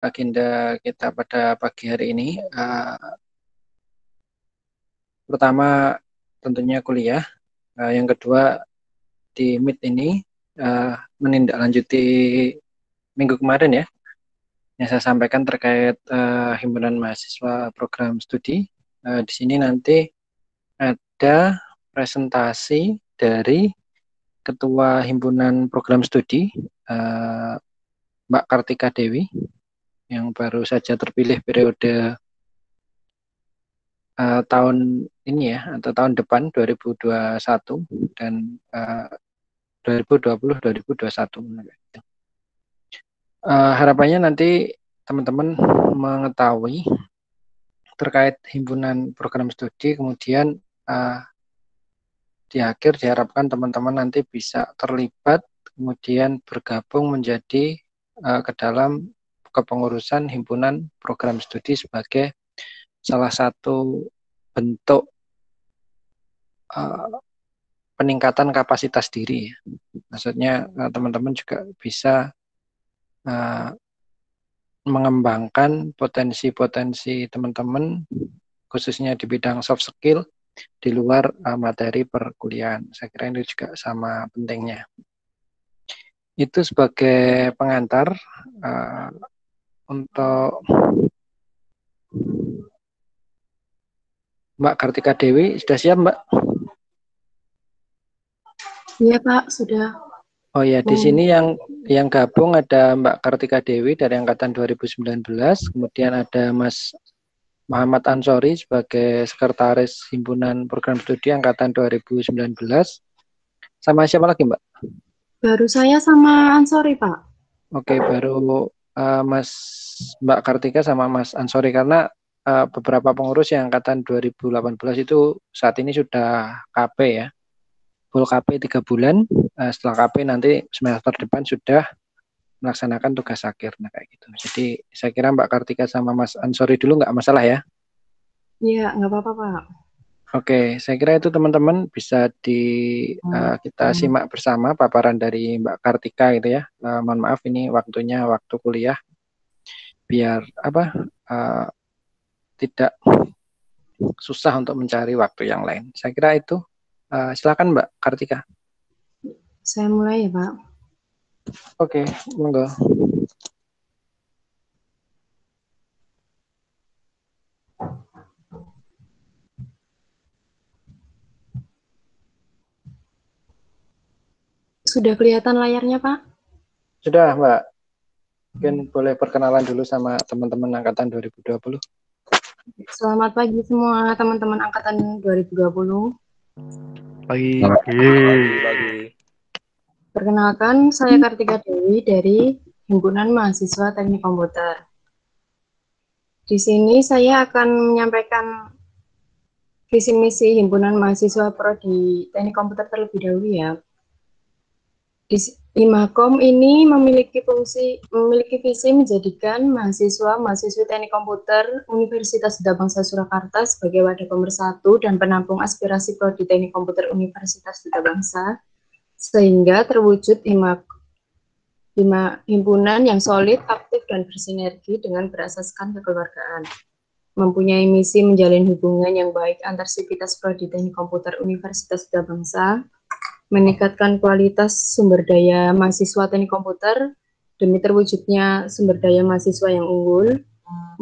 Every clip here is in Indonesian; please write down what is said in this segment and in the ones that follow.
agenda kita pada pagi hari ini. Pertama tentunya kuliah, yang kedua di Meet ini menindaklanjuti minggu kemarin ya, yang saya sampaikan terkait himpunan mahasiswa program studi. Di sini nanti ada presentasi dari Ketua Himpunan Program Studi, Mbak Kartika Dewi, yang baru saja terpilih periode tahun ini ya, atau tahun depan 2021 dan 2020-2021. Harapannya nanti teman-teman mengetahui terkait himpunan program studi, kemudian di akhir diharapkan teman-teman nanti bisa terlibat, kemudian bergabung menjadi ke dalam kepengurusan himpunan program studi sebagai salah satu bentuk peningkatan kapasitas diri. Maksudnya teman-teman juga bisa mengembangkan potensi-potensi teman-teman khususnya di bidang soft skill di luar materi perkuliahan. Saya kira ini juga sama pentingnya. Itu sebagai pengantar untuk Mbak Kartika Dewi. Sudah siap, Mbak? Iya, Pak, sudah. Oh ya, di sini yang gabung ada Mbak Kartika Dewi dari angkatan 2019, kemudian ada Mas Muhammad Ansori sebagai sekretaris himpunan program studi angkatan 2019. Sama siapa lagi, Mbak? Baru saya sama Ansori, Pak. Oke, baru Mbak Kartika sama Mas Ansori, karena beberapa pengurus yang angkatan 2018 itu saat ini sudah KP ya. Full KP 3 bulan, setelah KP nanti semester depan sudah melaksanakan tugas akhir, nah kayak gitu. Jadi saya kira Mbak Kartika sama Mas Ansori dulu nggak masalah ya? Iya, nggak apa-apa, Pak. Oke, saya kira itu teman-teman bisa kita simak bersama paparan dari Mbak Kartika gitu ya. Mohon maaf ini waktunya waktu kuliah, biar tidak susah untuk mencari waktu yang lain. Saya kira itu. Silakan Mbak Kartika. Saya mulai ya, Pak. Oke, monggo. Sudah kelihatan layarnya, Pak? Sudah, Mbak. Mungkin boleh perkenalan dulu sama teman-teman angkatan 2020. Selamat pagi semua teman-teman angkatan 2020. Pagi. Perkenalkan, saya Kartika Dewi dari Himpunan Mahasiswa Teknik Komputer. Di sini saya akan menyampaikan visi misi Himpunan Mahasiswa Prodi Teknik Komputer terlebih dahulu ya. Himakom ini memiliki visi menjadikan mahasiswi Teknik Komputer Universitas Bunda Bangsa Surakarta sebagai wadah pemersatu dan penampung aspirasi Prodi Teknik Komputer Universitas Bunda Bangsa, sehingga terwujud himpunan yang solid, aktif, dan bersinergi dengan berasaskan kekeluargaan. Mempunyai misi menjalin hubungan yang baik antar sivitas Prodi Teknik Komputer Universitas Bunda Bangsa, meningkatkan kualitas sumber daya mahasiswa teknik komputer demi terwujudnya sumber daya mahasiswa yang unggul,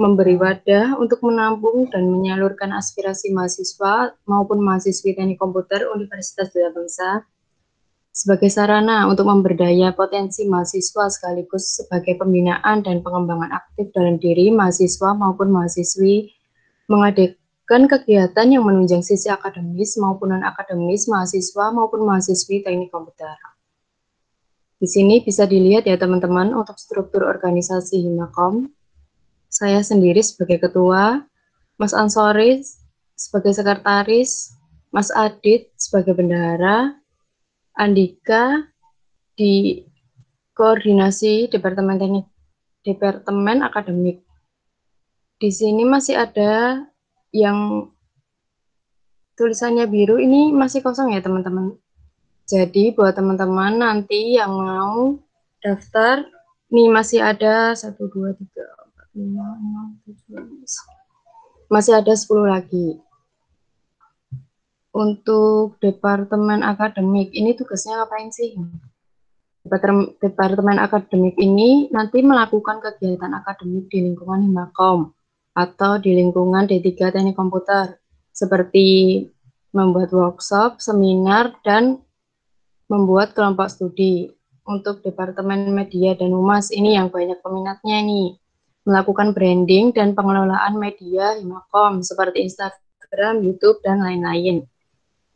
memberi wadah untuk menampung dan menyalurkan aspirasi mahasiswa maupun mahasiswi teknik komputer Universitas Bunda Bangsa sebagai sarana untuk memberdaya potensi mahasiswa sekaligus sebagai pembinaan dan pengembangan aktif dalam diri mahasiswa maupun mahasiswi, mengadakan kegiatan yang menunjang sisi akademis maupun non-akademis mahasiswa maupun mahasiswi teknik komputer. Di sini bisa dilihat ya teman-teman untuk struktur organisasi Himakom. Saya sendiri sebagai ketua, Mas Ansori sebagai sekretaris, Mas Adit sebagai bendahara, Andika di koordinasi Departemen Akademik. Di sini masih ada yang tulisannya biru, ini masih kosong ya teman-teman. Jadi buat teman-teman nanti yang mau daftar, nih masih ada 1, 2, 3, Masih ada 10 lagi. Untuk departemen akademik, ini tugasnya ngapain sih? Departemen akademik ini nanti melakukan kegiatan akademik di lingkungan Himakom atau di lingkungan D3 Teknik Komputer, seperti membuat workshop, seminar, dan membuat kelompok studi. Untuk Departemen Media dan Humas, ini yang banyak peminatnya nih, melakukan branding dan pengelolaan media Himakom, seperti Instagram, YouTube, dan lain-lain.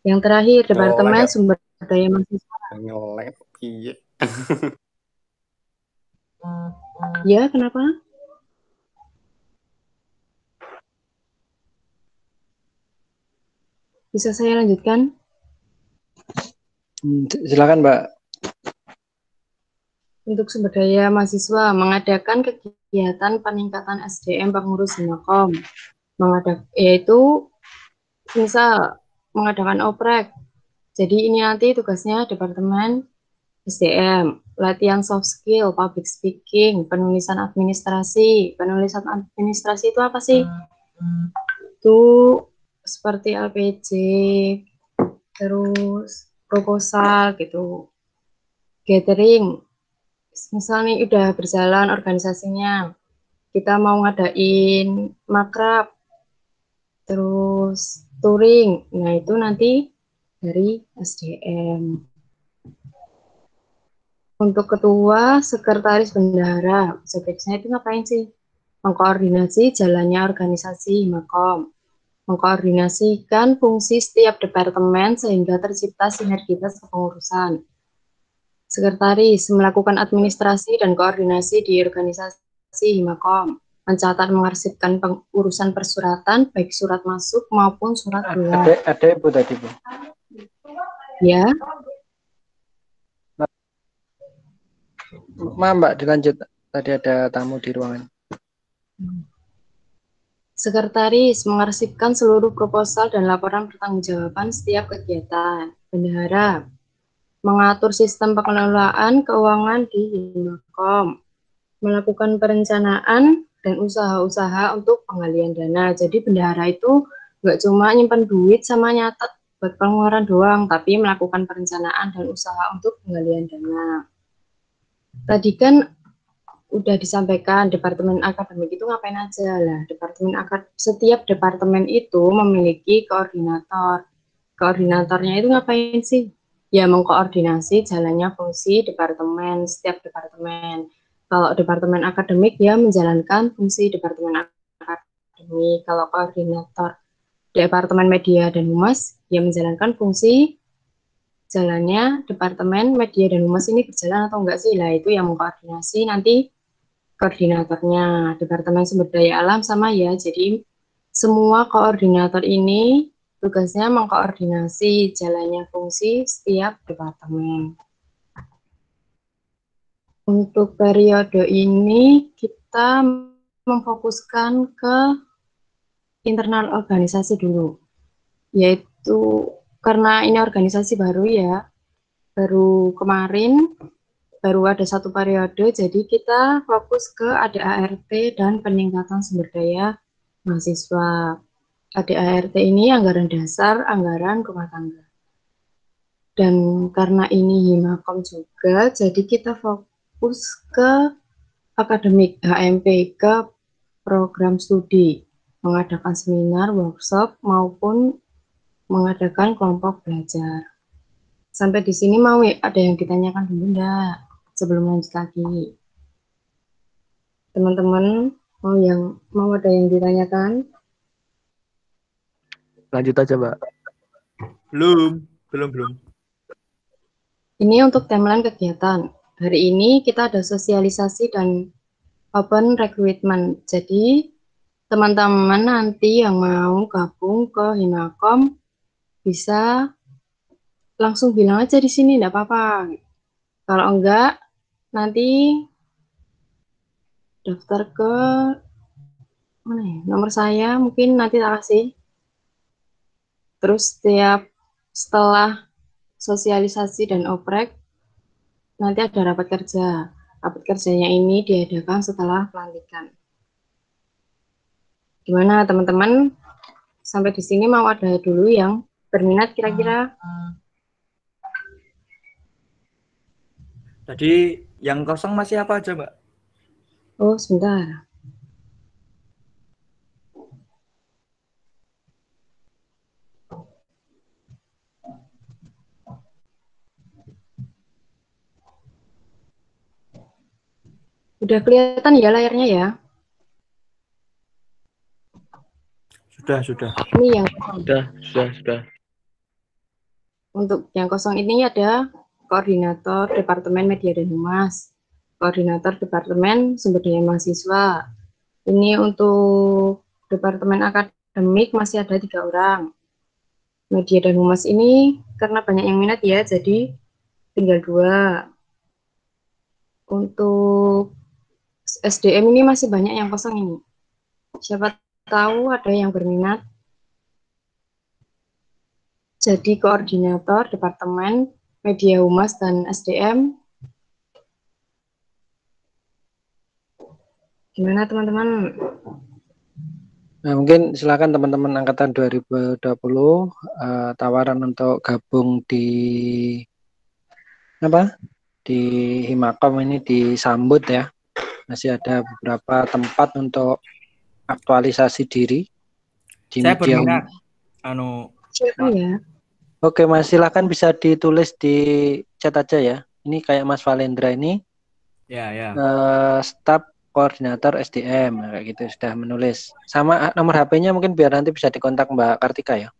Yang terakhir, Departemen Sumber Daya Mahasiswa. Nyolek, iya. Ya, kenapa? Bisa saya lanjutkan? Silakan, Mbak. Untuk sumber daya mahasiswa, mengadakan kegiatan peningkatan SDM pengurus Himakom, yaitu misal mengadakan oprek. Jadi ini nanti tugasnya Departemen SDM, latihan soft skill, public speaking, penulisan administrasi. Penulisan administrasi itu apa sih? Itu seperti LPJ, terus proposal gitu, gathering. Misal nih udah berjalan organisasinya, kita mau ngadain makrab, terus touring, nah itu nanti dari SDM. Untuk ketua, sekretaris, bendahara, sebaiknya itu ngapain sih? Mengkoordinasi jalannya organisasi Himakom, mengkoordinasikan fungsi setiap departemen sehingga tercipta sinergitas kepengurusan. Sekretaris, melakukan administrasi dan koordinasi di organisasi Himakom, mencatat mengarsipkan urusan persuratan, baik surat masuk maupun surat keluar. Ada Ibu tadi, Bu. Ya. Mbak, dilanjut. Tadi ada tamu di ruangan. Sekretaris, mengarsipkan seluruh proposal dan laporan pertanggungjawaban setiap kegiatan. Bendahara, mengatur sistem pengelolaan keuangan di Himakom, melakukan perencanaan dan usaha-usaha untuk penggalian dana. Jadi bendahara itu nggak cuma nyimpan duit sama nyatet buat pengeluaran doang, tapi melakukan perencanaan dan usaha untuk penggalian dana. Tadi kan udah disampaikan departemen akademik itu ngapain aja lah. Setiap departemen itu memiliki koordinator. Koordinatornya itu ngapain sih? Ya mengkoordinasi jalannya fungsi departemen, setiap departemen. Kalau departemen akademik ya menjalankan fungsi departemen akademik. Kalau koordinator departemen media dan humas ya menjalankan fungsi jalannya departemen media dan humas ini berjalan atau enggak sih? Lah itu yang mengkoordinasi nanti koordinatornya. Departemen sumber daya alam sama ya. Jadi semua koordinator ini tugasnya mengkoordinasi jalannya fungsi setiap departemen. Untuk periode ini kita memfokuskan ke internal organisasi dulu, yaitu karena ini organisasi baru ya, baru kemarin, baru ada satu periode, jadi kita fokus ke ADART dan peningkatan sumber daya mahasiswa. ADART ini anggaran dasar, anggaran rumah tangga. Dan karena ini Himakom juga, jadi kita fokus ke akademik HMP, ke program studi, mengadakan seminar, workshop, maupun mengadakan kelompok belajar. Sampai di sini mau ada yang ditanyakan dulu enggak? Sebelum lanjut lagi. Teman-teman mau ada yang ditanyakan? Lanjut aja, Mbak. Belum. Ini untuk timeline kegiatan. Hari ini kita ada sosialisasi dan open recruitment. Jadi teman-teman nanti yang mau gabung ke Himakom bisa langsung bilang aja di sini, enggak apa-apa. Kalau enggak, nanti daftar ke mana ya? Nomor saya mungkin nanti tak kasih. Terus setelah sosialisasi dan oprek, nanti ada rapat kerja. Rapat kerjanya ini diadakan setelah pelantikan. Gimana teman-teman? Sampai di sini mau ada dulu yang berminat kira-kira? Tadi yang kosong masih apa aja, Mbak? Oh, sebentar. Udah kelihatan ya layarnya ya? Sudah. Ini yang kosong. Sudah. Untuk yang kosong ini ada koordinator Departemen Media dan Humas, koordinator Departemen Sumber Daya Mahasiswa. Ini untuk Departemen Akademik masih ada 3 orang. Media dan Humas ini karena banyak yang minat ya, jadi tinggal 2. Untuk SDM ini masih banyak yang kosong ini. Siapa tahu ada yang berminat jadi koordinator Departemen Media Humas dan SDM. Gimana teman-teman? Nah, mungkin silakan teman-teman angkatan 2020 tawaran untuk gabung di apa? Di Himakom ini disambut ya. Masih ada beberapa tempat untuk aktualisasi diri di Saya media. berminat. Siapa ya? Oke, Mas, silakan bisa ditulis di chat aja ya. Ini kayak Mas Valendra ini Ya. staf koordinator SDM kayak gitu sudah menulis. Sama nomor HP-nya mungkin biar nanti bisa dikontak Mbak Kartika ya.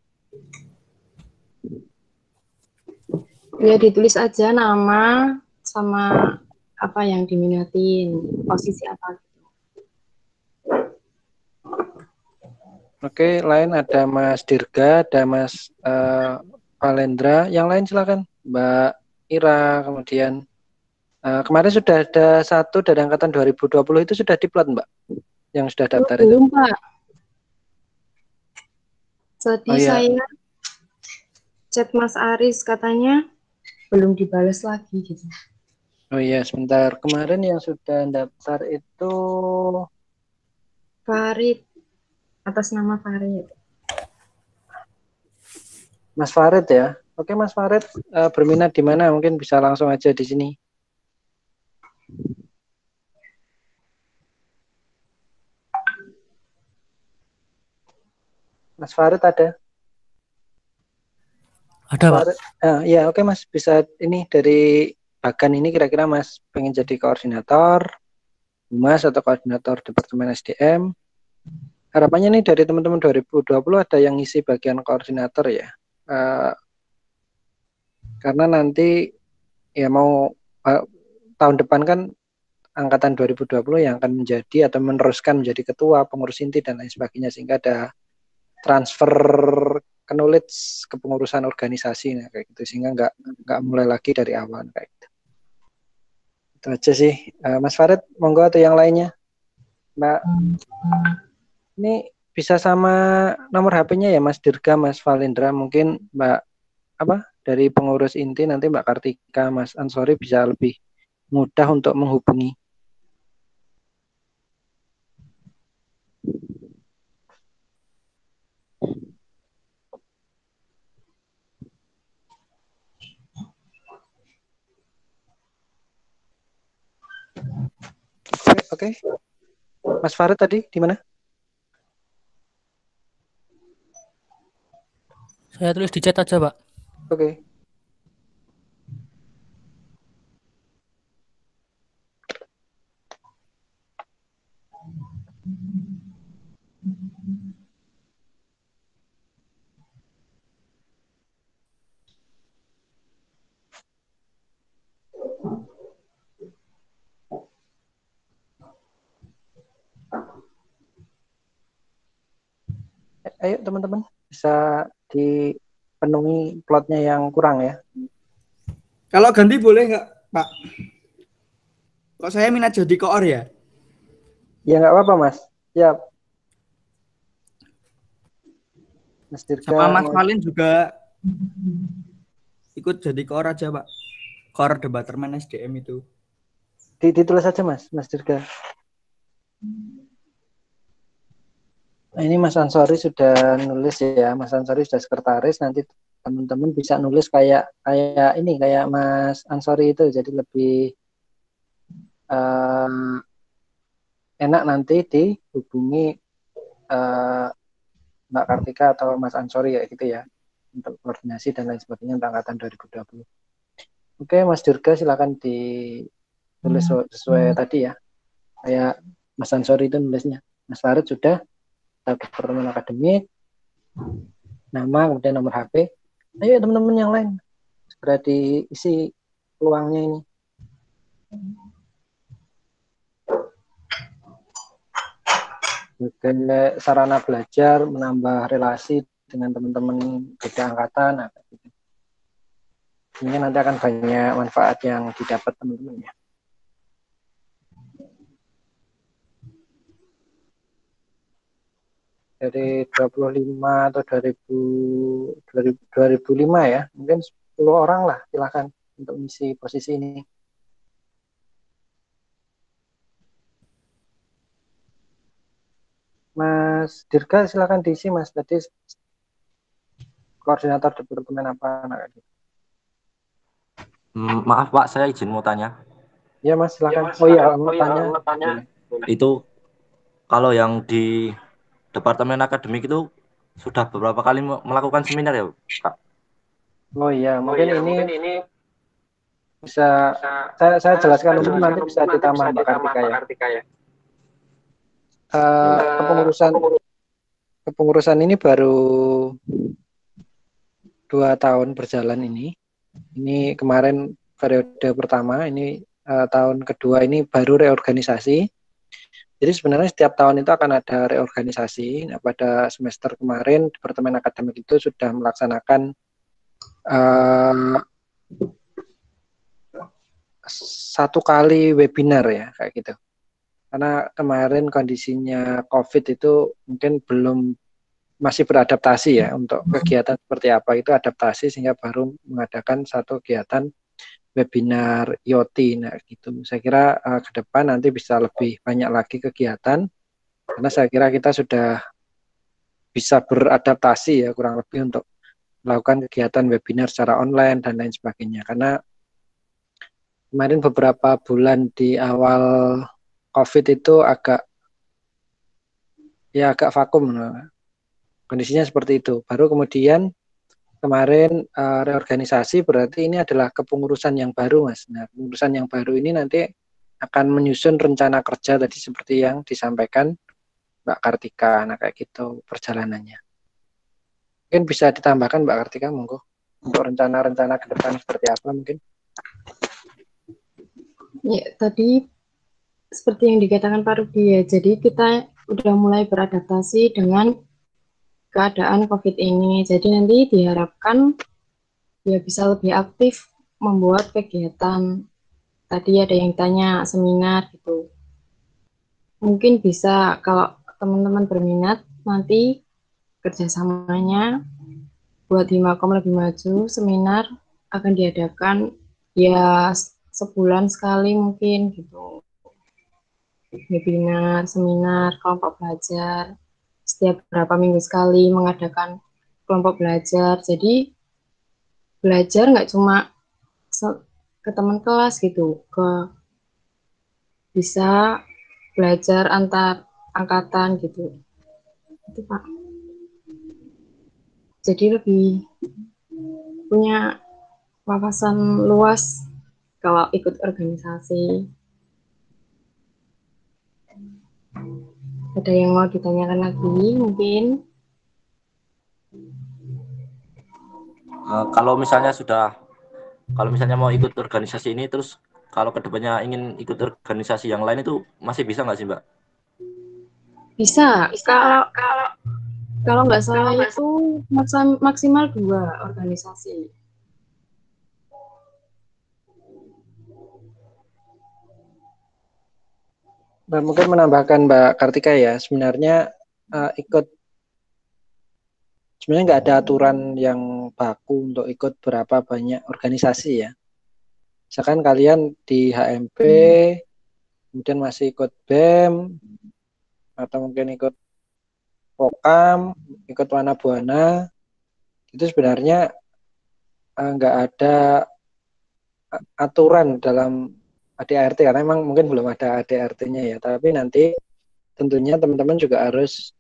Ya ditulis aja nama sama apa yang diminatin, posisi apa. Oke, lain ada Mas Dirga, ada Mas Valendra. Yang lain silakan Mbak Ira, kemudian kemarin sudah ada satu dari angkatan 2020 itu sudah diplot Mbak, yang sudah daftar itu. Belum Pak. Jadi Oh, iya. saya chat Mas Aris katanya belum dibalas lagi gitu. Oh iya, sebentar. Kemarin yang sudah daftar itu Farid, atas nama Farid. Mas Farid ya. Oke, Mas Farid berminat di mana? Mungkin bisa langsung aja di sini. Mas Farid ada? Ada, Pak. Ya, oke Mas, bisa ini dari bagan ini kira-kira Mas pengen jadi koordinator Humas atau koordinator Departemen SDM. Harapannya nih dari teman-teman 2020 ada yang ngisi bagian koordinator ya. Karena nanti ya mau tahun depan kan angkatan 2020 yang akan menjadi atau meneruskan menjadi ketua, pengurus inti dan lain sebagainya, sehingga ada transfer knowledge kepengurusan organisasi nah, kayak gitu, sehingga nggak mulai lagi dari awal kayak gitu. Itu aja sih. Mas Farid, monggo atau yang lainnya. Mbak, ini bisa sama nomor HP-nya ya Mas Dirga, Mas Valendra, mungkin Mbak apa dari pengurus inti nanti Mbak Kartika, Mas Ansori bisa lebih mudah untuk menghubungi. Oke. Mas Farid tadi di mana? Saya tulis di chat aja, Pak. Oke. Ayo teman-teman, bisa dipenuhi plotnya yang kurang ya. Kalau ganti boleh nggak, Pak? Kok saya minat jadi koor ya? Ya nggak apa-apa Mas. Ya. Mas Dirga. Sama Mas Valin juga ikut jadi koor aja, Pak. Koor Departemen SDM itu. Ditulis aja Mas Dirga. Nah, ini Mas Ansori sudah nulis ya, Mas Ansori sudah sekretaris, nanti teman-teman bisa nulis kayak Mas Ansori itu, jadi lebih enak nanti dihubungi Mbak Kartika atau Mas Ansori ya gitu ya, untuk koordinasi dan lain sebagainya untuk angkatan 2020. Oke, Mas Durga silakan ditulis sesuai tadi ya, kayak Mas Ansori itu nulisnya. Mas Farid sudah, departemen akademik, nama, kemudian nomor HP. Ayo teman-teman yang lain, segera diisi peluangnya ini. Sebagai sarana belajar, menambah relasi dengan teman-teman beda angkatan. Nah, gitu. Ini nanti akan banyak manfaat yang didapat teman-teman ya. Dari 25 atau 2005 ya, mungkin 10 orang lah silakan untuk mengisi posisi ini. Mas Dirga silakan diisi Mas, tadi koordinator departemen apa anak gitu. Maaf Pak, saya izin mau tanya. Ya Mas silakan. Oh iya, mau tanya. Itu kalau yang di departemen akademik itu sudah beberapa kali melakukan seminar ya Pak? Oh iya, mungkin ini bisa saya jelaskan dulu, nanti bisa ditambah Mbak Kartika ya. Kepengurusan ini baru 2 tahun berjalan ini. Ini kemarin periode pertama, ini tahun kedua ini baru reorganisasi. Jadi sebenarnya setiap tahun itu akan ada reorganisasi. Nah, pada semester kemarin Departemen Akademik itu sudah melaksanakan satu kali webinar ya kayak gitu. Karena kemarin kondisinya COVID itu mungkin masih beradaptasi ya untuk kegiatan seperti apa itu adaptasi, sehingga baru mengadakan satu kegiatan webinar IoT. Nah gitu, saya kira ke depan nanti bisa lebih banyak lagi kegiatan, karena saya kira kita sudah bisa beradaptasi ya kurang lebih untuk melakukan kegiatan webinar secara online dan lain sebagainya. Karena kemarin beberapa bulan di awal COVID itu agak vakum, kondisinya seperti itu. Baru kemudian kemarin reorganisasi, berarti ini adalah kepengurusan yang baru Mas. Nah, kepengurusan yang baru ini nanti akan menyusun rencana kerja tadi seperti yang disampaikan Mbak Kartika. Nah kayak gitu perjalanannya. Mungkin bisa ditambahkan Mbak Kartika, monggo, untuk rencana-rencana ke depan seperti apa mungkin. Ya, tadi seperti yang dikatakan Pak Rudi ya, jadi kita udah mulai beradaptasi dengan keadaan COVID ini. Jadi nanti diharapkan ya bisa lebih aktif membuat kegiatan. Tadi ada yang tanya seminar gitu. Mungkin bisa kalau teman-teman berminat nanti kerjasamanya buat Himakom Lebih Maju, seminar akan diadakan ya sebulan sekali mungkin gitu. Webinar, seminar, kelompok belajar, setiap berapa minggu sekali mengadakan kelompok belajar. Jadi belajar nggak cuma ke teman kelas gitu, bisa belajar antar angkatan gitu. Itu Pak. Jadi lebih punya wawasan luas kalau ikut organisasi. Ada yang mau ditanyakan lagi mungkin? Kalau misalnya mau ikut organisasi ini, terus kalau kedepannya ingin ikut organisasi yang lain itu masih bisa nggak sih Mbak? Bisa. Kalau nggak salah itu maksimal 2 organisasi. Nah, mungkin menambahkan Mbak Kartika ya, sebenarnya sebenarnya nggak ada aturan yang baku untuk ikut berapa banyak organisasi ya. Misalkan kalian di HMP, kemudian masih ikut BEM, atau mungkin ikut Vokam, ikut Wana Buana, itu sebenarnya nggak ada aturan dalam ADART karena memang mungkin belum ada ADART-nya ya. Tapi nanti tentunya teman-teman juga harus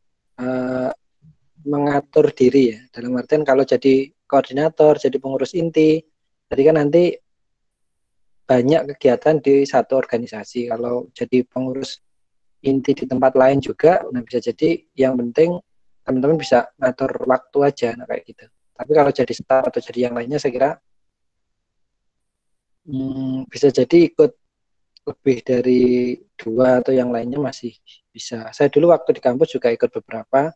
mengatur diri ya. Dalam artian kalau jadi koordinator, jadi pengurus inti, jadi kan nanti banyak kegiatan di satu organisasi. Kalau jadi pengurus inti di tempat lain juga, nah bisa jadi yang penting teman-teman bisa ngatur waktu aja, nah kayak gitu. Tapi kalau jadi staff atau jadi yang lainnya, saya kira bisa jadi ikut lebih dari 2 atau yang lainnya masih bisa. Saya dulu waktu di kampus juga ikut beberapa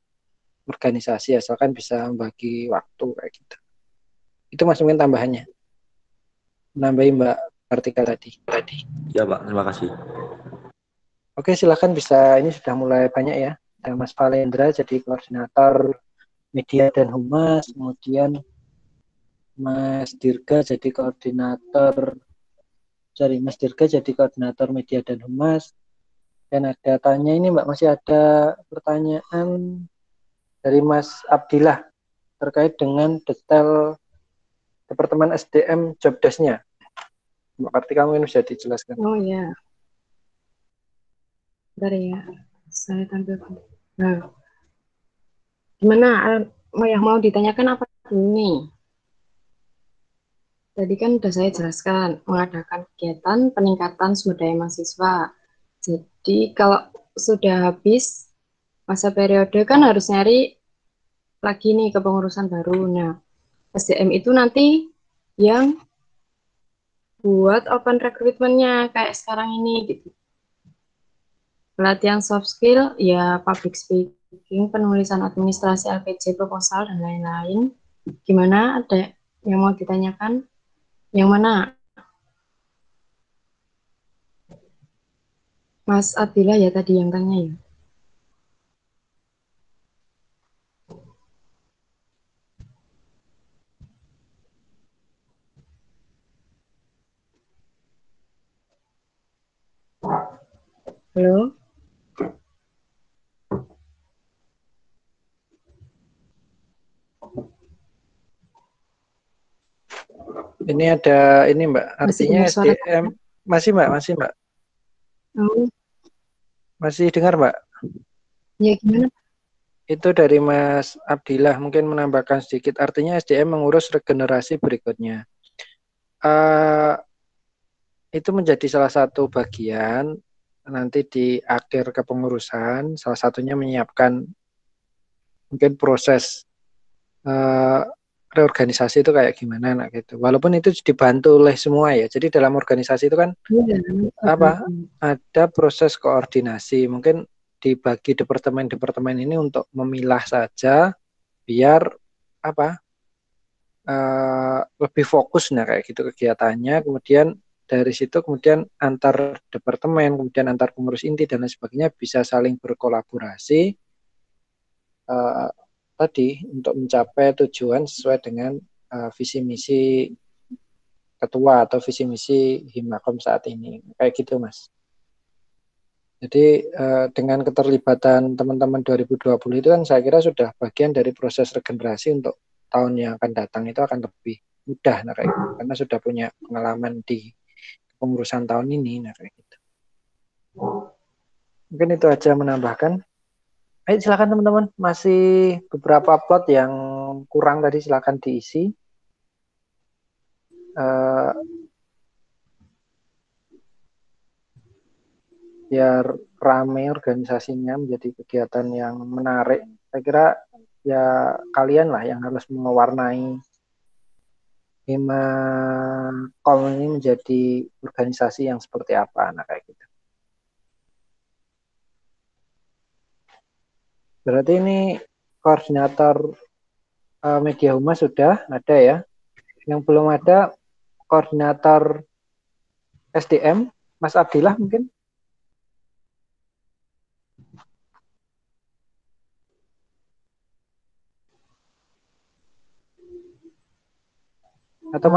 organisasi, asalkan bisa membagi waktu kayak gitu. Itu Mas mungkin tambahannya. Nambahin Mbak Kartika tadi. Ya Pak, terima kasih. Oke, silakan bisa, ini sudah mulai banyak ya. Ada Mas Valendra jadi koordinator media dan humas, kemudian Mas Dirga jadi koordinator media dan humas. Dan ada tanya ini Mbak, masih ada pertanyaan dari Mas Abdillah terkait dengan detail Departemen SDM job desk-nya. Mbak Kartika mungkin bisa dijelaskan. Oh ya, bentar ya, saya tampilkan. Nah, gimana yang mau ditanyakan apa dulu nih? Tadi kan sudah saya jelaskan, mengadakan kegiatan peningkatan sumber daya mahasiswa. Jadi kalau sudah habis masa periode kan harus nyari lagi nih kepengurusan baru. Nah, SDM itu nanti yang buat open recruitment-nya kayak sekarang ini gitu. Pelatihan soft skill ya public speaking, penulisan administrasi LPJ, proposal dan lain-lain. Gimana, ada yang mau ditanyakan? Yang mana? Mas Abdillah ya tadi yang tanya ya. Halo? Ini ada ini Mbak, Masih artinya dengar suara SDM masih Mbak, oh, masih dengar Mbak? ya gimana? Itu dari Mas Abdillah mungkin menambahkan sedikit, artinya SDM mengurus regenerasi berikutnya. Itu menjadi salah satu bagian nanti di akhir kepengurusan, salah satunya menyiapkan mungkin proses reorganisasi itu kayak gimana nak gitu. Walaupun itu dibantu oleh semua ya. Jadi dalam organisasi itu kan Ya, ada proses koordinasi. Mungkin dibagi departemen-departemen ini untuk memilah saja biar lebih fokus nah kayak gitu kegiatannya. Kemudian dari situ kemudian antar departemen, kemudian antar pengurus inti dan lain sebagainya bisa saling berkolaborasi tadi untuk mencapai tujuan sesuai dengan visi misi ketua atau visi misi Himakom saat ini kayak gitu Mas. Jadi dengan keterlibatan teman-teman 2020 itu kan saya kira sudah bagian dari proses regenerasi untuk tahun yang akan datang, itu akan lebih mudah nah kayak gitu. Karena sudah punya pengalaman di pengurusan tahun ini nah kayak gitu. Mungkin itu aja menambahkan. Ayo silakan teman-teman, masih beberapa plot yang kurang tadi silakan diisi. Biar rame organisasinya, menjadi kegiatan yang menarik. Saya kira ya kalian lah yang harus mewarnai Himakom ini menjadi organisasi yang seperti apa, nah kayak gitu. Berarti ini koordinator media humas sudah ada ya. Yang belum ada koordinator SDM, Mas Abdillah mungkin. Atau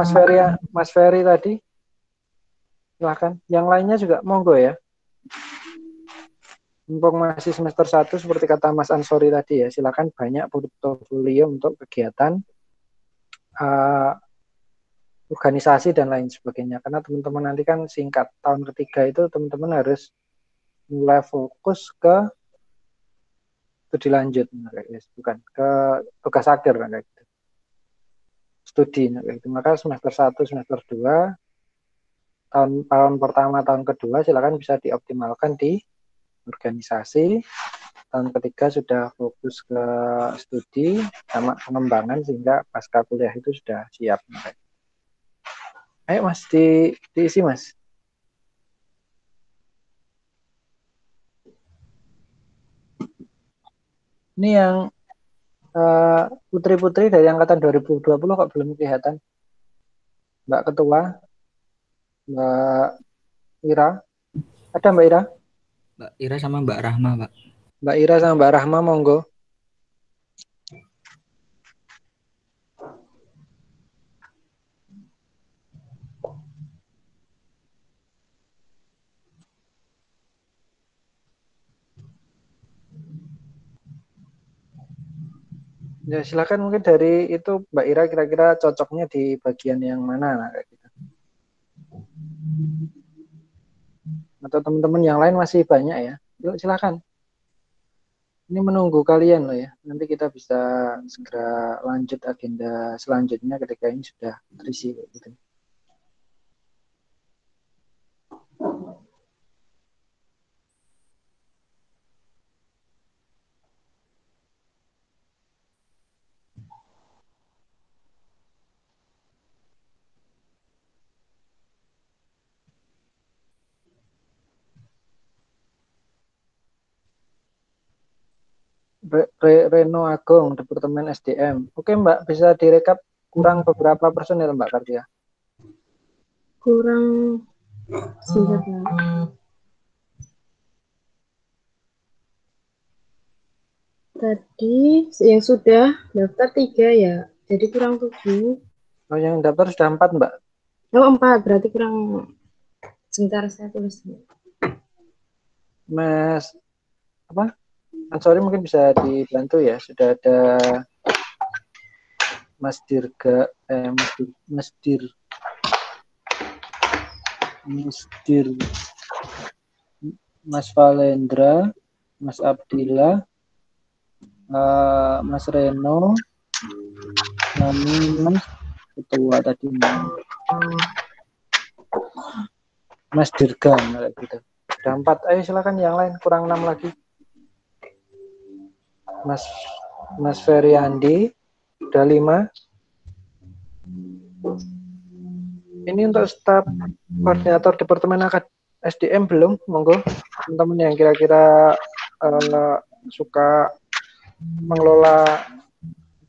Mas Ferry tadi. Silahkan. Yang lainnya juga monggo ya. mumpung masih semester 1 seperti kata Mas Ansori tadi ya, silakan banyak portofolio untuk kegiatan organisasi dan lain sebagainya. Karena teman-teman nanti kan singkat tahun ketiga itu teman-teman harus mulai fokus ke studi lanjut, bukan ke tugas akhir kayak gitu. Studi kayak gitu. Maka semester 1, semester 2, tahun pertama, tahun kedua silakan bisa dioptimalkan di organisasi. Tahun ketiga sudah fokus ke studi sama pengembangan sehingga pasca kuliah itu sudah siap. Ayo Mas, diisi Mas. Ini yang putri-putri dari angkatan 2020 kok belum kelihatan? Mbak Ketua, Mbak Ira, ada Mbak Ira? Mbak Ira sama Mbak Rahma, Pak. Mbak Ira sama Mbak Rahma, monggo. Ya silakan, mungkin dari itu Mbak Ira kira-kira cocoknya di bagian yang mana kayak gitu. Atau teman-teman yang lain masih banyak ya. Yuk silakan. Ini menunggu kalian loh ya. Nanti kita bisa segera lanjut agenda selanjutnya ketika ini sudah terisi kayak gitu. Reno Agung, Departemen SDM. Oke Mbak, bisa direkap kurang beberapa personil Mbak Kartia? Kurang sebentar. Tadi yang sudah daftar 3 ya, jadi kurang 7. Oh, yang daftar sudah 4 Mbak? Oh 4, berarti kurang. Sebentar saya tulis dulu. Mas, apa? Sorry, mungkin bisa dibantu ya. Sudah ada Mas Dirga, Mas Valendra, Mas Abdillah, Mas Reno, Mas Ketua tadi, Mas Dirga, gitu. Sudah 4. Ayo silakan yang lain, kurang 6 lagi. Mas Feriandi, udah 5. Ini untuk staf koordinator Departemen SDM belum? Monggo teman-teman yang kira-kira suka mengelola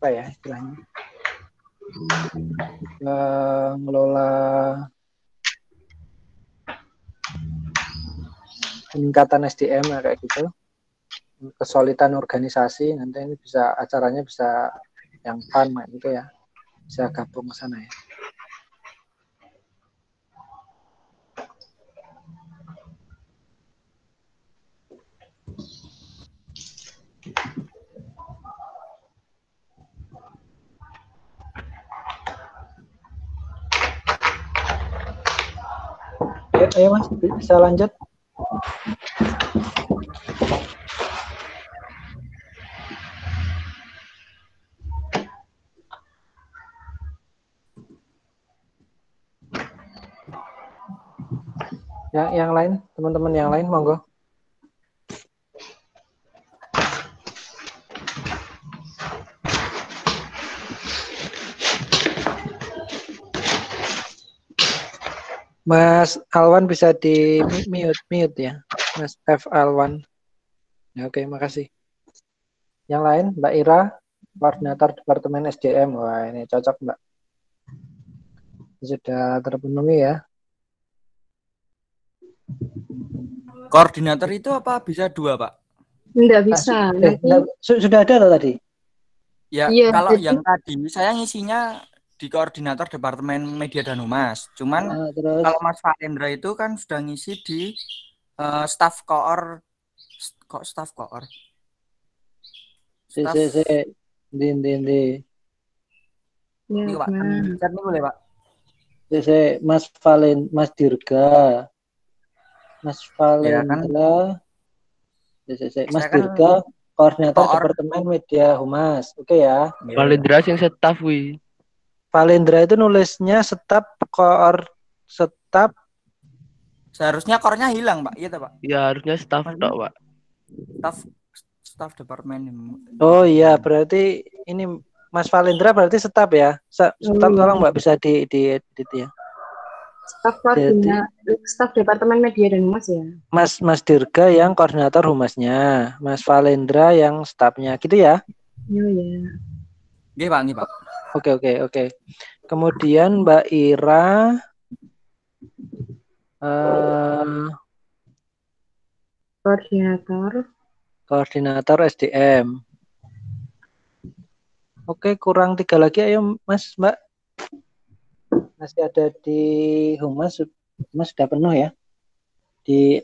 apa ya istilahnya, mengelola peningkatan SDM kayak gitu, kesulitan organisasi, nanti ini bisa acaranya bisa yang fun gitu ya, bisa gabung ke sana ya. Ayo Mas, bisa lanjut. Yang lain, teman-teman yang lain, monggo. Mas Alwan bisa di mute ya, Mas F. Alwan. Ya, oke, makasih. Yang lain, Mbak Ira, koordinator Departemen SDM. Wah, ini cocok Mbak. Sudah terpenuhi ya. Koordinator itu apa bisa 2, Pak? Enggak bisa. Sudah ada loh tadi? Ya, iya, kalau jadi, yang tadi saya ngisinya di koordinator Departemen Media dan Humas. Cuman kalau Mas Valendra itu kan sudah ngisi di staf koor Kok staff koor? Si, Staff si, si. Di. Ya, ini Pak, gimana? chat nih boleh Pak. Si, Mas Dirga. Mas Ya kan, Valendra. Si. Mas saya kan Dirga, koordinator koor. Departemen Media Humas. Oke ya. Ya, Valendra sing staff wi. Valendra itu nulisnya staf seharusnya kornya hilang Pak. Iya toh, Pak. Ya harusnya staff tok, Pak. Staff staff departemen. Oh iya, berarti ini Mas Valendra berarti staf ya. Staf Oh, tolong iya. Mbak bisa di edit ya. Jadi Staf Departemen Media dan Humas ya. Mas Dirga yang koordinator humasnya, Mas Valendra yang stafnya, gitu ya. Oh ya. Nggih Pak, nggih Pak. Oke. Kemudian Mbak Ira koordinator SDM. Oke, kurang 3 lagi, ayo Mas, Mbak. Masih ada di humas sudah penuh ya. Di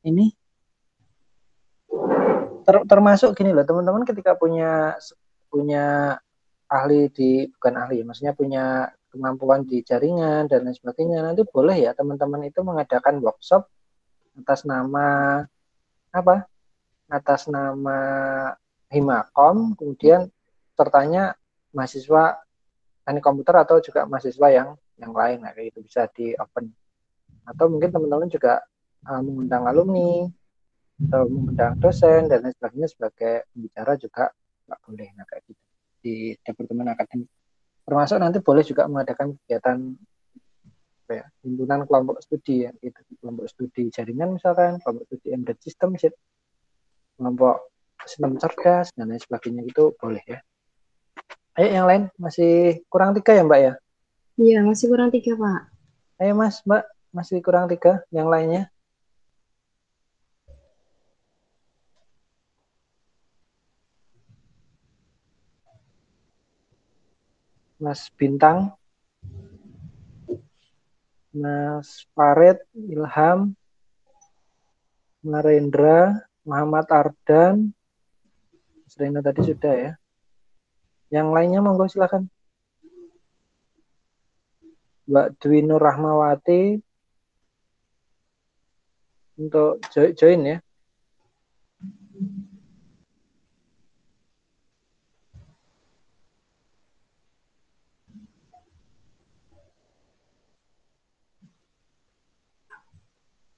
ini termasuk gini loh, teman-teman, ketika punya ahli bukan ahli, maksudnya punya kemampuan di jaringan dan lain sebagainya, nanti boleh ya teman-teman itu mengadakan workshop atas nama Himakom, kemudian sertanya mahasiswa teknik komputer atau juga mahasiswa yang lain, nah, kayak itu bisa di open, atau mungkin teman-teman juga mengundang alumni atau mengundang dosen dan lain sebagainya sebagai pembicara juga nggak boleh, nah kayak gitu di departemen akademik. Termasuk nanti boleh juga mengadakan kegiatan himpunan kelompok studi ya, gitu, kelompok studi jaringan misalkan, kelompok studi embedded system, kelompok sistem cerdas dan lain sebagainya, itu boleh ya. Ayo yang lain, masih kurang 3 ya Mbak ya? Iya, masih kurang 3 Pak. Ayo Mas, Mbak, masih kurang 3 yang lainnya. Mas Bintang, Mas Farid, Ilham, Narendra, Muhammad Ardan, Mas Reno tadi sudah ya. Yang lainnya monggo silakan. Mbak Dwi Nur Rahmawati untuk join ya.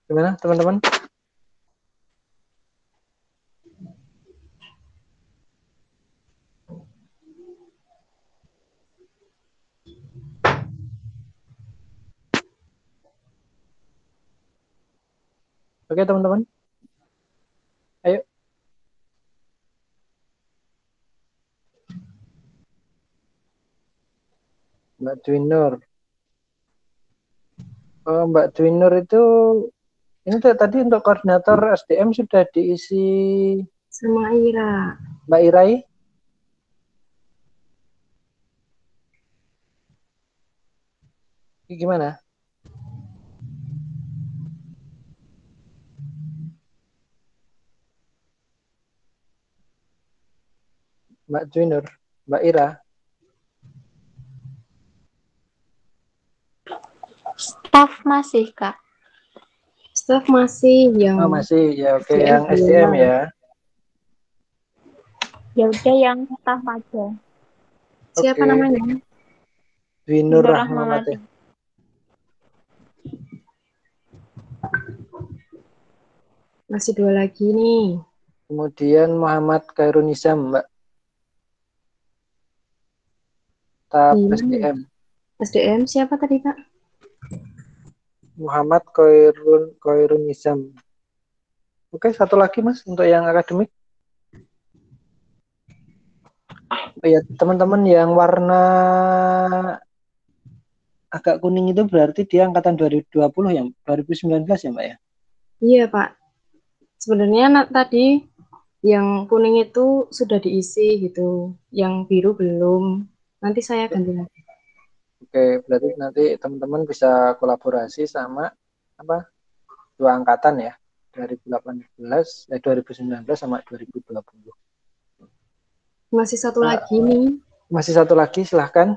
Gimana teman-teman? Oke teman-teman. Ayo. Mbak Dwi Nur. Oh, Mbak Dwi Nur itu ini tadi untuk koordinator SDM sudah diisi Sama Ira. Mbak Irai. Gimana? Mbak Dwi Nur, Mbak Ira. Staff masih, Kak. Staff masih yang Oh, masih ya, oke, SDM yang SDM ya. Ya udah yang staff aja. Siapa Oke. namanya? Dwi Nur Nur Rahmawati. Rahmawati. Masih 2 lagi nih. Kemudian Muhammad Khairun Nizam, Mbak. Staf SDM. SDM siapa tadi, Kak? Muhammad Khairun Nizam. Oke, satu lagi Mas untuk yang akademik. Oh ya, teman-teman yang warna agak kuning itu berarti dia angkatan 2020 ya, 2019 ya, Mbak ya? Iya, Pak. Sebenarnya tadi yang kuning itu sudah diisi gitu. Yang biru belum. Nanti saya ganti lagi. Oke, berarti nanti teman-teman bisa kolaborasi sama 2 angkatan ya. 2019 sama 2020. Masih satu lagi nih, Masih satu lagi, silahkan.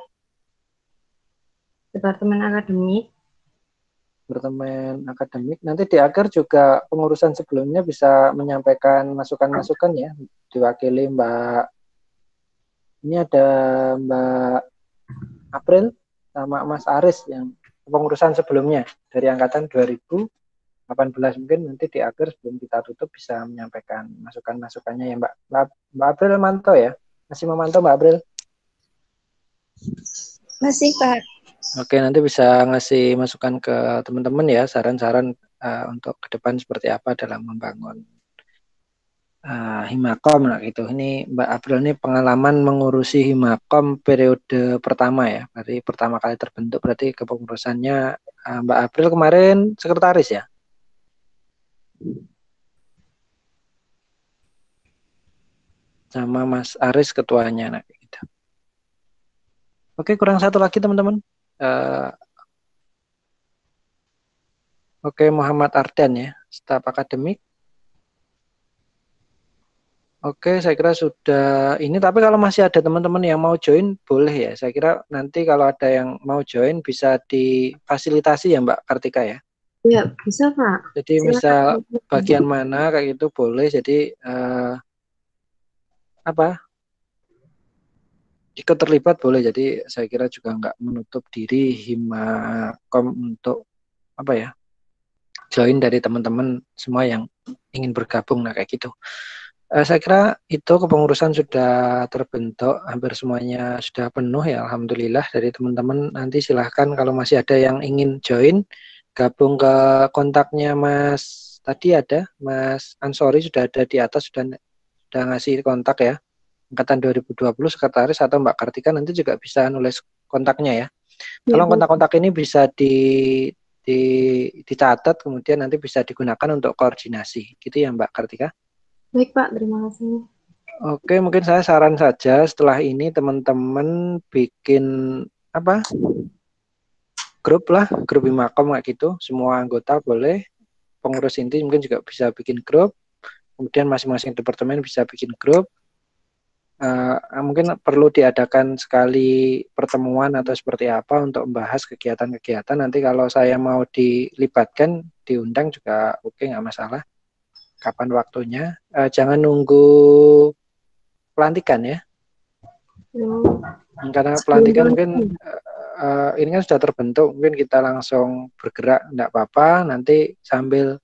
Departemen Akademik. Departemen Akademik. Nanti di akhir juga pengurusan sebelumnya bisa menyampaikan masukan-masukan ya, diwakili Mbak. Ini ada Mbak April sama Mas Aris yang pengurusan sebelumnya dari angkatan 2018. Mungkin nanti di akhir sebelum kita tutup bisa menyampaikan masukan-masukannya ya Mbak. Mbak April manto ya? Masih memantau Mbak April? Masih, Pak. Oke, nanti bisa ngasih masukan ke teman-teman ya, saran-saran untuk ke depan seperti apa dalam membangun Himakom. Nah, gitu. Ini Mbak April ini pengalaman mengurusi Himakom periode pertama ya, dari pertama kali terbentuk berarti kepengurusannya Mbak April kemarin sekretaris ya. Sama Mas Aris ketuanya, nah gitu. Oke, kurang satu lagi teman-teman. Oke, Muhammad Ardan ya, staf akademik. Oke, saya kira sudah ini, tapi kalau masih ada teman-teman yang mau join, boleh ya. Saya kira nanti kalau ada yang mau join bisa difasilitasi ya Mbak Kartika ya. Ya, bisa Pak. Jadi misal bagian mana kayak gitu boleh, jadi ikut terlibat boleh. Jadi saya kira juga nggak menutup diri Himakom untuk join dari teman-teman semua yang ingin bergabung, nah kayak gitu. Saya kira itu kepengurusan sudah terbentuk, hampir semuanya sudah penuh ya, alhamdulillah. Dari teman-teman nanti silahkan kalau masih ada yang ingin join, gabung ke kontaknya Mas, tadi ada Mas Ansori sudah ada di atas, sudah ngasih kontak ya. Angkatan 2020 sekretaris, atau Mbak Kartika nanti juga bisa nulis kontaknya ya. Kalau kontak-kontak ini bisa dicatat, kemudian nanti bisa digunakan untuk koordinasi. Gitu ya Mbak Kartika? Baik Pak, terima kasih. Oke, mungkin saya saran saja setelah ini teman-teman bikin grup lah, grup Himakom kayak gitu. Semua anggota boleh, pengurus inti mungkin juga bisa bikin grup. Kemudian masing-masing departemen bisa bikin grup. Mungkin perlu diadakan sekali pertemuan atau seperti apa untuk membahas kegiatan-kegiatan. Nanti kalau saya mau dilibatkan, diundang juga oke, nggak masalah. Kapan waktunya? Jangan nunggu pelantikan ya. Karena pelantikan mungkin ini kan sudah terbentuk, mungkin kita langsung bergerak, enggak apa-apa. Nanti sambil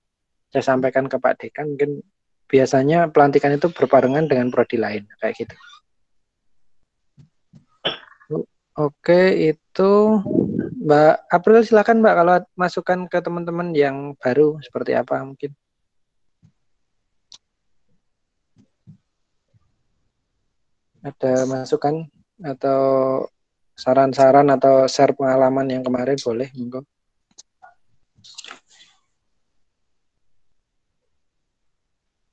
saya sampaikan ke Pak Dekan, mungkin biasanya pelantikan itu berbarengan dengan prodi lain, kayak gitu. Oke, itu Mbak April silakan Mbak, kalau masukan ke teman-teman yang baru seperti apa mungkin. Ada masukan atau saran-saran atau share pengalaman yang kemarin boleh, monggo.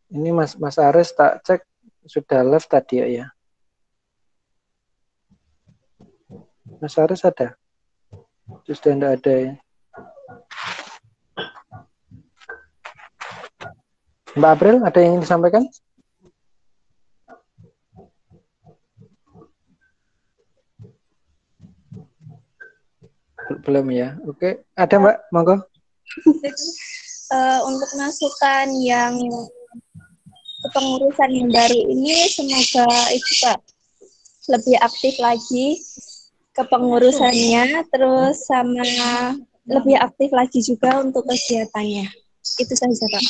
Ini Mas Aris tak cek sudah live tadi ya. Mas Aris ada? Sudah tidak ada ya. Mbak April ada yang ingin disampaikan? Belum ya. Oke, ada Mbak, monggo. Untuk masukan yang kepengurusan yang baru ini, semoga itu Pak lebih aktif lagi kepengurusannya, terus sama lebih aktif lagi juga untuk kegiatannya. Itu saja Pak.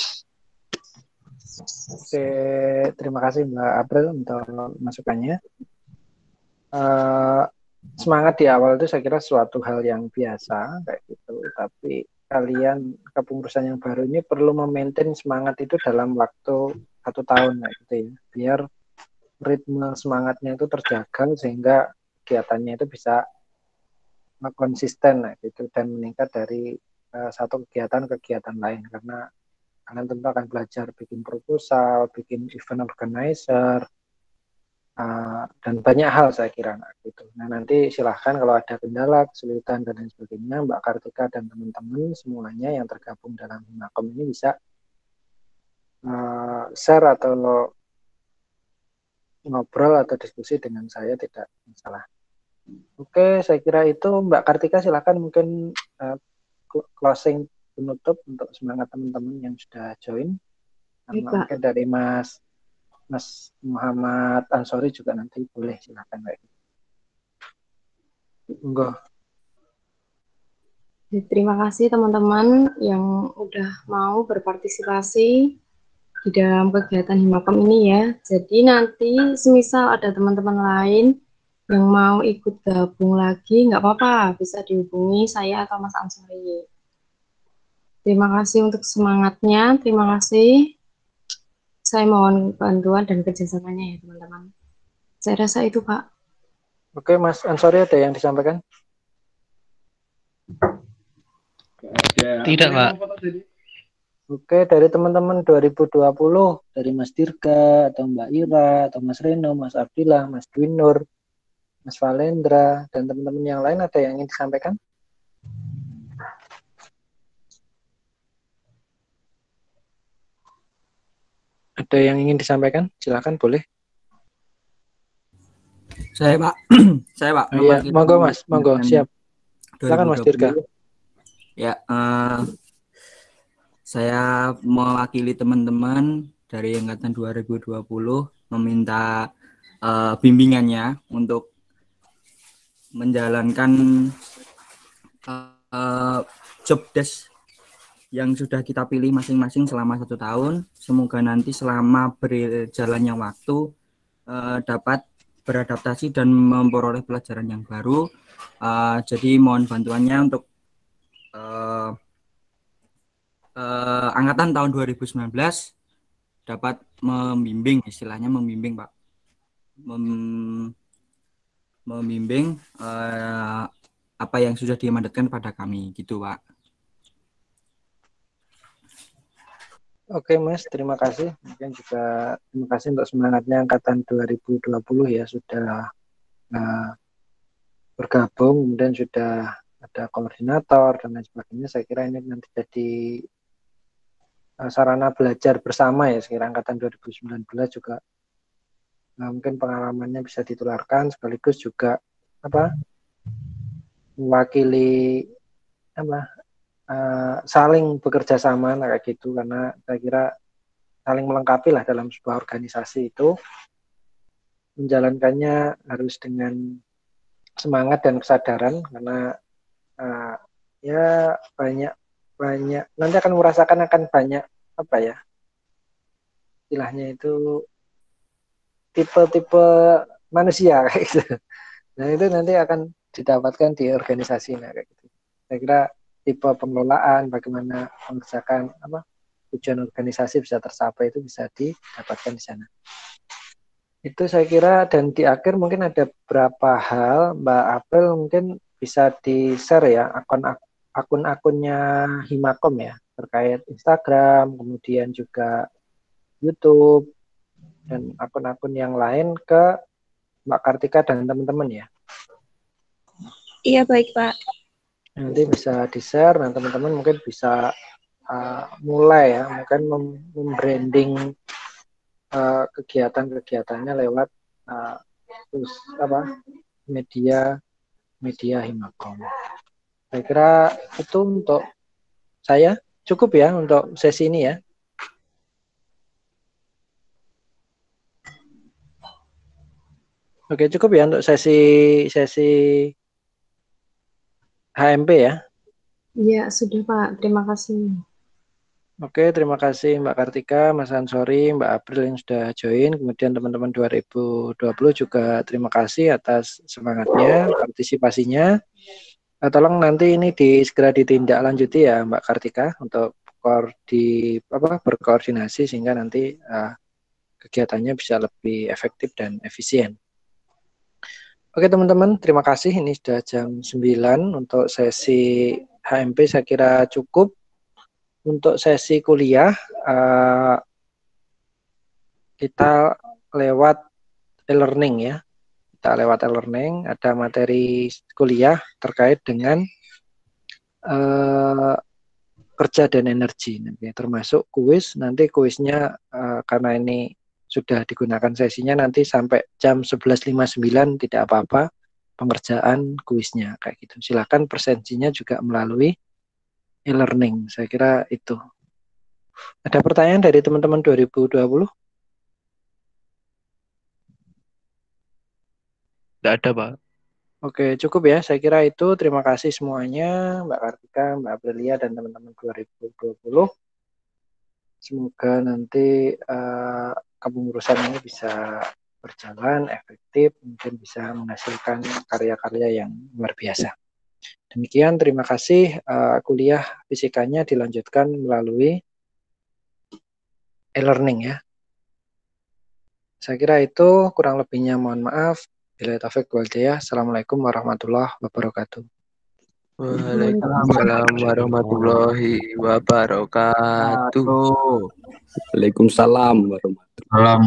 Oke, terima kasih Mbak April untuk masukannya. Semangat di awal itu saya kira suatu hal yang biasa kayak gitu, tapi kalian kepengurusan yang baru ini perlu memaintain semangat itu dalam waktu 1 tahun kayak gitu ya, biar ritme semangatnya itu terjaga sehingga kegiatannya itu bisa konsisten gitu, dan meningkat dari satu kegiatan ke kegiatan lain, karena kalian tentu akan belajar bikin proposal, bikin event organizer, dan banyak hal saya kira gitu. Nah nanti silahkan kalau ada kendala, kesulitan dan lain sebagainya, Mbak Kartika dan teman-teman semuanya yang tergabung dalam Himakom ini bisa share atau ngobrol atau diskusi dengan saya tidak masalah. Oke, saya kira itu Mbak Kartika silakan mungkin closing penutup untuk semangat teman-teman yang sudah join. Baik, Sama Pak. mungkin dari Mas Muhammad Ansori juga nanti boleh silakan Mbak. Enggak. Terima kasih teman-teman yang udah mau berpartisipasi di dalam kegiatan Himakom ini ya. Jadi nanti semisal ada teman-teman lain yang mau ikut gabung lagi, nggak apa-apa, bisa dihubungi saya atau Mas Ansori. Terima kasih untuk semangatnya, terima kasih. Saya mohon bantuan dan kerjasamanya ya teman-teman. Saya rasa itu Pak. Oke Mas Ansori ada yang disampaikan? Tidak, Pak. Oke, dari teman-teman 2020, dari Mas Dirga, atau Mbak Ira, atau Mas Reno, Mas Abdillah, Mas Dwinur, Mas Valendra, dan teman-teman yang lain ada yang ingin disampaikan? Ada yang ingin disampaikan? Silakan, boleh. Saya Pak, saya Pak. Iya, monggo Mas, monggo, siap. Silakan Mas Dirga. Ya, saya mewakili teman-teman dari angkatan 2020 meminta bimbingannya untuk menjalankan job desk yang sudah kita pilih masing-masing selama 1 tahun. Semoga nanti selama berjalannya waktu dapat beradaptasi dan memperoleh pelajaran yang baru. Jadi mohon bantuannya untuk angkatan tahun 2019 dapat membimbing, istilahnya membimbing Pak, membimbing apa yang sudah dimandatkan pada kami, gitu Pak. Oke Mas, terima kasih. Mungkin juga terima kasih untuk semangatnya angkatan 2020 ya, sudah bergabung, kemudian sudah ada koordinator dan lain sebagainya. Saya kira ini nanti jadi sarana belajar bersama ya, sekira angkatan 2019 juga mungkin pengalamannya bisa ditularkan, sekaligus juga mewakili saling bekerja sama kayak gitu, karena saya kira saling melengkapi lah dalam sebuah organisasi itu. Menjalankannya harus dengan semangat dan kesadaran, karena ya banyak nanti akan merasakan akan banyak istilahnya itu tipe-tipe manusia kayak gitu. Nah itu nanti akan didapatkan di organisasi kayak gitu. Saya kira tipe pengelolaan, bagaimana mengerjakan tujuan organisasi bisa tercapai itu bisa didapatkan di sana. Itu saya kira, dan di akhir mungkin ada beberapa hal Mbak April mungkin bisa di-share ya akun-akunnya Himakom ya, terkait Instagram, kemudian juga YouTube dan akun-akun yang lain ke Mbak Kartika dan teman-teman ya. Iya, baik Pak. Nanti bisa di-share, dan teman-teman mungkin bisa mulai ya, mungkin membranding kegiatan-kegiatannya lewat media Himakom. Saya kira itu untuk saya cukup ya untuk sesi ini ya. Oke, cukup ya untuk sesi HMP ya. Iya, sudah Pak. Terima kasih. Oke, terima kasih Mbak Kartika, Mas Ansori, Mbak April yang sudah join. Kemudian teman-teman 2020 juga terima kasih atas semangatnya, partisipasinya. Tolong nanti ini segera ditindaklanjuti ya Mbak Kartika untuk berkoordinasi sehingga nanti kegiatannya bisa lebih efektif dan efisien. Oke teman-teman, terima kasih. Ini sudah jam 9 untuk sesi HMP saya kira cukup. Untuk sesi kuliah kita lewat e-learning ya. Kita lewat e-learning, ada materi kuliah terkait dengan kerja dan energi nanti, termasuk kuis. Nanti kuisnya karena ini sudah digunakan sesinya nanti sampai jam 11.59 tidak apa-apa pengerjaan kuisnya kayak gitu. Silakan presensinya juga melalui e-learning. Saya kira itu. Ada pertanyaan dari teman-teman 2020? Tidak ada, Pak. Oke, cukup ya. Saya kira itu. Terima kasih semuanya, Mbak Kartika, Mbak Aprilia, dan teman-teman 2020. Semoga nanti kepengurusan ini bisa berjalan efektif, mungkin bisa menghasilkan karya-karya yang luar biasa. Demikian, terima kasih. Kuliah fisikanya dilanjutkan melalui e-learning ya. Saya kira itu, kurang lebihnya mohon maaf. Bila taufik wal hidayah. Assalamualaikum warahmatullahi wabarakatuh. Waalaikumsalam warahmatullahi wabarakatuh. Waalaikumsalam warahmatullahi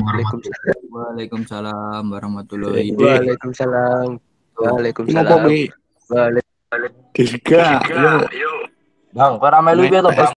Waalaikumsalam warahmatullahi Waalaikumsalam. Waalaikumsalam. wabarakatuh. Waalaikumsalam. Tiga, yuk. Bang, kok rame lu ya toh, Bang?